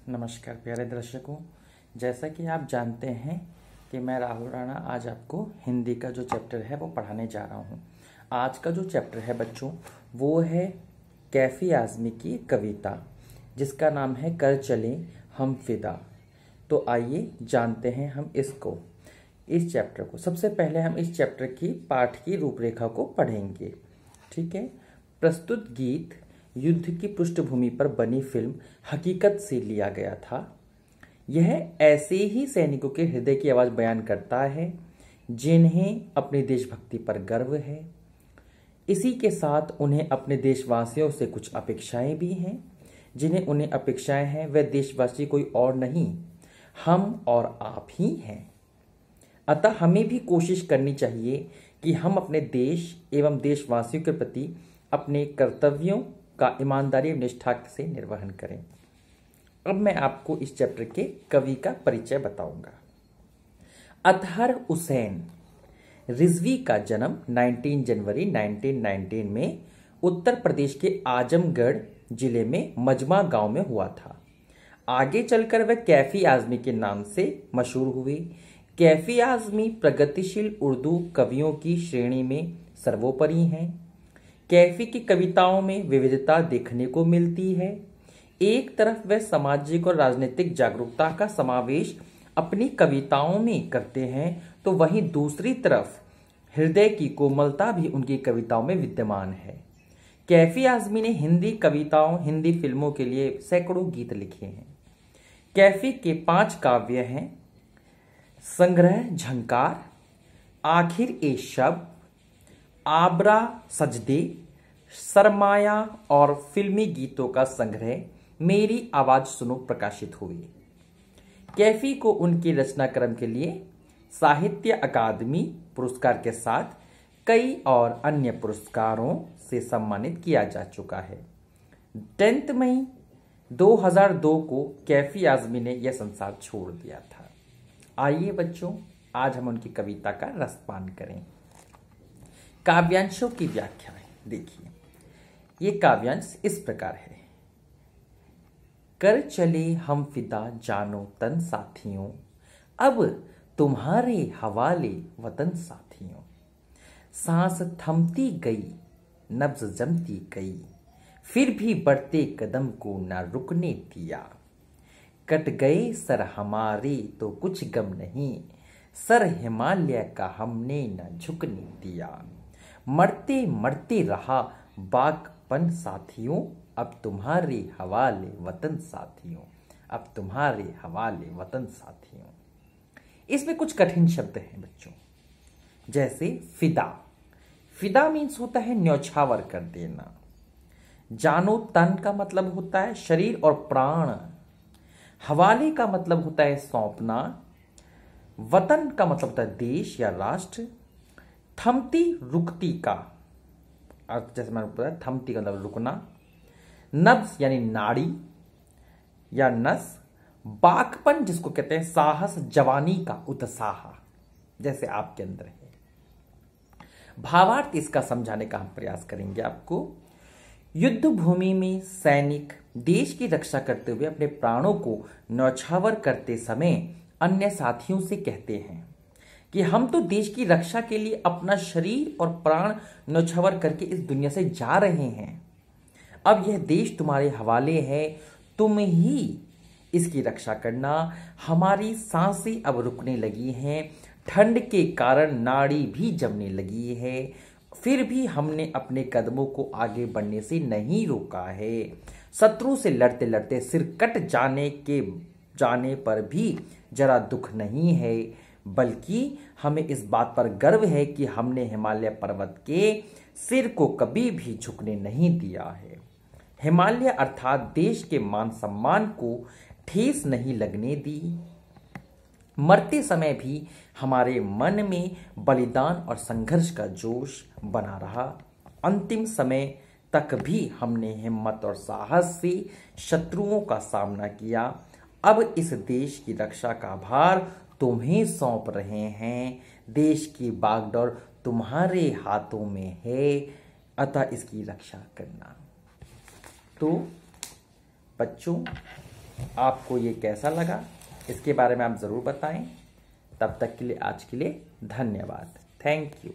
नमस्कार प्यारे दर्शकों। जैसा कि आप जानते हैं कि मैं राहुल राणा आज आपको हिंदी का जो चैप्टर है वो पढ़ाने जा रहा हूँ। आज का जो चैप्टर है बच्चों वो है कैफ़ी आज़मी की कविता, जिसका नाम है कर चले हम फिदा। तो आइए जानते हैं हम इस चैप्टर को। सबसे पहले हम इस चैप्टर की पाठ की रूपरेखा को पढ़ेंगे। ठीक है। प्रस्तुत गीत युद्ध की पृष्ठभूमि पर बनी फिल्म हकीकत से लिया गया था। यह ऐसे ही सैनिकों के हृदय की आवाज़ बयान करता है जिन्हें अपनी देशभक्ति पर गर्व है। इसी के साथ उन्हें अपने देशवासियों से कुछ अपेक्षाएं भी हैं। जिन्हें उन्हें अपेक्षाएं हैं वह देशवासी कोई और नहीं, हम और आप ही हैं। अतः हमें भी कोशिश करनी चाहिए कि हम अपने देश एवं देशवासियों के प्रति अपने कर्तव्यों का ईमानदारी और निष्ठा से निर्वहन करें। अब मैं आपको इस चैप्टर के कवि का परिचय बताऊंगा। अतहर हुसैन रिजवी का जन्म 19 जनवरी 1919 में उत्तर प्रदेश के आजमगढ़ जिले में मजमा गांव में हुआ था। आगे चलकर वह कैफी आज़मी के नाम से मशहूर हुए। कैफी आज़मी प्रगतिशील उर्दू कवियों की श्रेणी में सर्वोपरि हैं। कैफी की कविताओं में विविधता देखने को मिलती है। एक तरफ वह सामाजिक और राजनीतिक जागरूकता का समावेश अपनी कविताओं में करते हैं, तो वहीं दूसरी तरफ हृदय की कोमलता भी उनकी कविताओं में विद्यमान है। कैफी आज़मी ने हिंदी फिल्मों के लिए सैकड़ों गीत लिखे हैं। कैफी के 5 काव्य हैं: संग्रह झंकार, आखिर ए शब, आबरा सजदे, सरमाया और फिल्मी गीतों का संग्रह मेरी आवाज सुनो प्रकाशित हुए। कैफी को उनके रचना क्रम के लिए साहित्य अकादमी पुरस्कार के साथ कई और अन्य पुरस्कारों से सम्मानित किया जा चुका है। 10 मई 2002 को कैफी आज़मी ने यह संसार छोड़ दिया था। आइए बच्चों, आज हम उनकी कविता का रसपान करें। काव्यांशों की व्याख्या देखिए। ये काव्यांश इस प्रकार है। कर चले हम फिदा जानो तन साथियों, अब तुम्हारे हवाले वतन साथियों। सांस थमती गई, नब्ज जमती गई, फिर भी बढ़ते कदम को न रुकने दिया। कट गए सर हमारे तो कुछ गम नहीं, सर हिमालय का हमने न झुकने दिया। मरते मरते रहा बागपन साथियों, अब तुम्हारे हवाले वतन साथियों, अब तुम्हारे हवाले वतन साथियों। इसमें कुछ कठिन शब्द हैं बच्चों, जैसे फिदा। फिदा मीन्स होता है न्यौछावर कर देना। जानो तन का मतलब होता है शरीर और प्राण। हवाले का मतलब होता है सौंपना। वतन का मतलब होता है देश या राष्ट्र। थमती रुकती का अर्थ जैसे मैंने बताया, थमती का मतलब रुकना। नब्ज यानी नाड़ी या नस। बाकपन जिसको कहते हैं साहस, जवानी का उत्साह, जैसे आपके अंदर है। भावार्थ इसका समझाने का हम प्रयास करेंगे आपको। युद्ध भूमि में सैनिक देश की रक्षा करते हुए अपने प्राणों को न्यौछावर करते समय अन्य साथियों से कहते हैं कि हम तो देश की रक्षा के लिए अपना शरीर और प्राण न्यौछावर करके इस दुनिया से जा रहे हैं। अब यह देश तुम्हारे हवाले है, तुम ही इसकी रक्षा करना। हमारी सांसें अब रुकने लगी हैं, ठंड के कारण नाड़ी भी जमने लगी है, फिर भी हमने अपने कदमों को आगे बढ़ने से नहीं रोका है। शत्रु से लड़ते लड़ते सिर कट जाने पर भी जरा दुख नहीं है, बल्कि हमें इस बात पर गर्व है कि हमने हिमालय पर्वत के सिर को कभी भी झुकने नहीं दिया है। हिमालय अर्थात देश के मान सम्मान को ठेस नहीं लगने दी। मरते समय भी हमारे मन में बलिदान और संघर्ष का जोश बना रहा। अंतिम समय तक भी हमने हिम्मत और साहस से शत्रुओं का सामना किया। अब इस देश की रक्षा का भार तुम्हें सौंप रहे हैं। देश की बागडोर तुम्हारे हाथों में है, अतः इसकी रक्षा करना। तो बच्चों, आपको ये कैसा लगा इसके बारे में आप ज़रूर बताएं। तब तक के लिए आज के लिए धन्यवाद। Thank you.